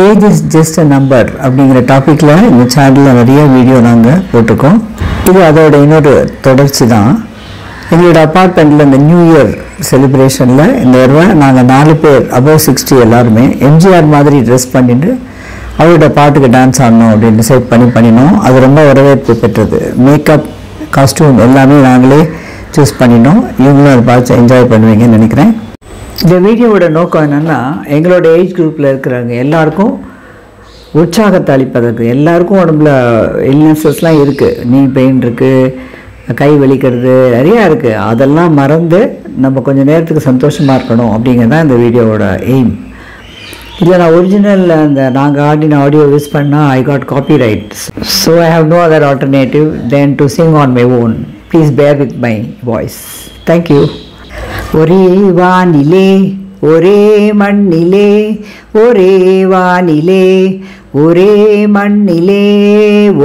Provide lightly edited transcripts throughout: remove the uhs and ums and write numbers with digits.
Age is just a number அப்படிங்கிற டாப்பிக்கில் இந்த சேனலில் நிறைய வீடியோ நாங்கள் போட்டிருக்கோம். இது அதோட இன்னொரு தொடர்ச்சி தான். எங்களோட அப்பார்ட்மெண்ட்டில் இந்த நியூ இயர் செலிப்ரேஷனில் இந்த தடவை நாங்கள் 4 பேர் அபவ் 60 எல்லாருமே எம்ஜிஆர் மாதிரி ட்ரெஸ் பண்ணிட்டு அவரோட பாட்டுக்கு டான்ஸ் ஆடணும் அப்படின்னு டிசைட் பண்ணினோம். அது ரொம்ப வரவேற்பு பெற்றது. மேக்கப், காஸ்டியூம் எல்லாமே நாங்களே சூஸ் பண்ணினோம். இவங்களும் அதை பார்த்து என்ஜாய் பண்ணுவீங்கன்னு நினைக்கிறேன். இந்த வீடியோவோட நோக்கம் என்னென்னா, எங்களோட ஏஜ் குரூப்பில் இருக்கிறவங்க எல்லாருக்கும் உற்சாகத்தை அளிப்பதற்கு. எல்லாருக்கும் உடம்புல இல்னஸஸ்லாம் இருக்குது, நீ பெயின் இருக்குது, கை வலிக்கிறது நிறையா இருக்குது. அதெல்லாம் மறந்து நம்ம கொஞ்சம் நேரத்துக்கு சந்தோஷமாக இருக்கணும் அப்படிங்கிறது தான் இந்த வீடியோவோட எய்ம். இதில் நான் ஒரிஜினல் அந்த நாங்கள் ஆடின ஆடியோ யூஸ் பண்ணால் I got copyrights. So I have no other alternative then to sing on my own. Please bear with my voice. Thank you. ஒரே வானிலே ஒரே மண்ணிலே, ஒரே வானிலே ஒரே மண்ணிலே,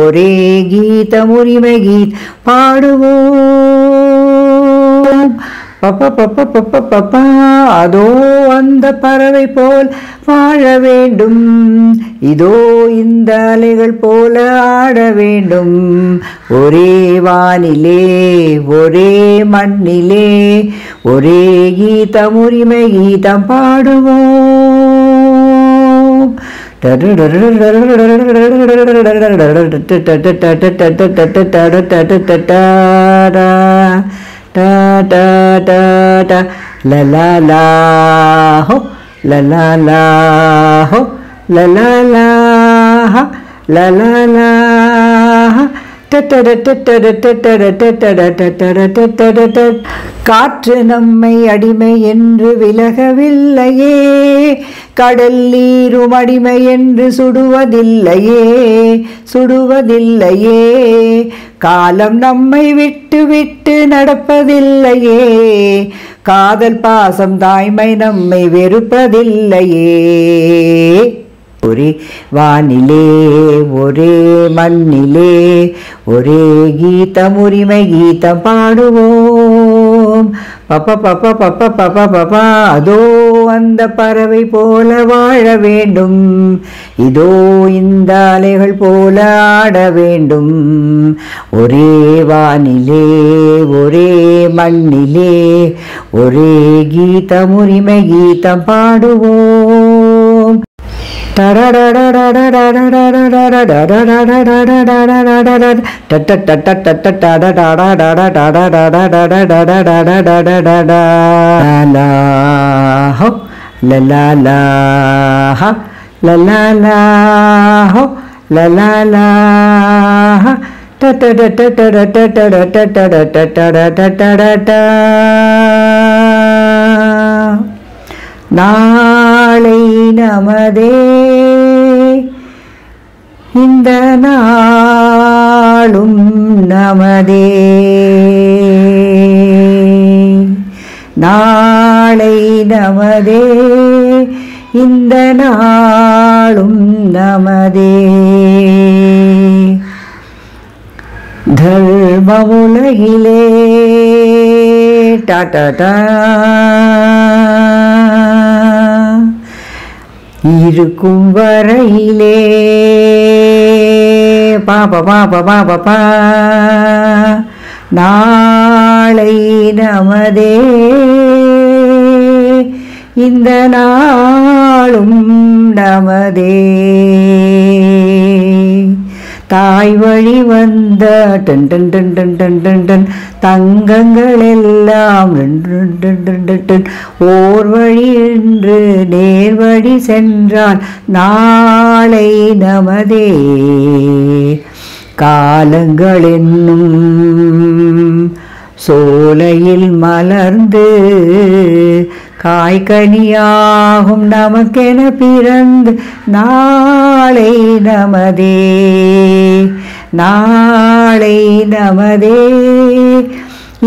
ஒரே கீதம் உரிமை கீத் பாடுவோம். பப்பா பப்பா பப்பா பப்பா, அதோ அந்த பறவை போல் வாழ வேண்டும், இதோ இந்த அலைகள் போல ஆட வேண்டும். ஒரே வானிலே ஒரே மண்ணிலே, ஒரே கீதம் உரிமை கீதம் பாடுவோம். Ta ta ta ta, la la la ho, la la la ho, la la la ha, la la la ha. காற்று நம்மை அடிமை என்று விலகவில்லையே, கடல் நீரும் அடிமை என்று சுடுவதில்லையே, சுடுவதில்லையே. காலம் நம்மை விட்டு விட்டு நடப்பதில்லையே, காதல் பாசம் தாய்மை நம்மை வெறுப்பதில்லையே. ஒரே வானிலே ஒரே மண்ணிலே, ஒரே கீதம் உரிமை கீதம் பாடுவோம். பப்பா பப்பா பப்பா பப்பா பப்பா, அதோ அந்த பறவை போல வாழ வேண்டும், இதோ இந்த அலைகள் போல ஆட வேண்டும். ஒரே வானிலே ஒரே மண்ணிலே, ஒரே கீதம் உரிமை கீதம் பாடுவோம். La la la ha, la la la ho, la la la ha, ta ta ta ta ta ta ta ta ta ta ta ta ta. நாளை நமதே, இந்த நாளும் நமதே, நாளை நமதே, இந்த நாளும் நமதே. தர்மமுலகிலே டாடா டா, இருக்கும் வரையிலே பாபா பாபா பாபா பா, நாளை நமதே, இந்த நாளும் நமதே. தாய் வழி வந்த டன் டன் டன் டன் டன் டன் டன், தங்கங்கள் எல்லாம் ஓர் வழி என்று நேர் வழி சென்றால் நாளை நமதே. காலங்கள் என்னும் சோலையில் மலர்ந்து காய்கனியாகும் நமக்கென பிறந்து நாளை நமதே, நாளை நமதே,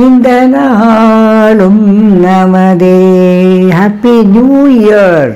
இந்த நாளும் நமதே. Happy new year.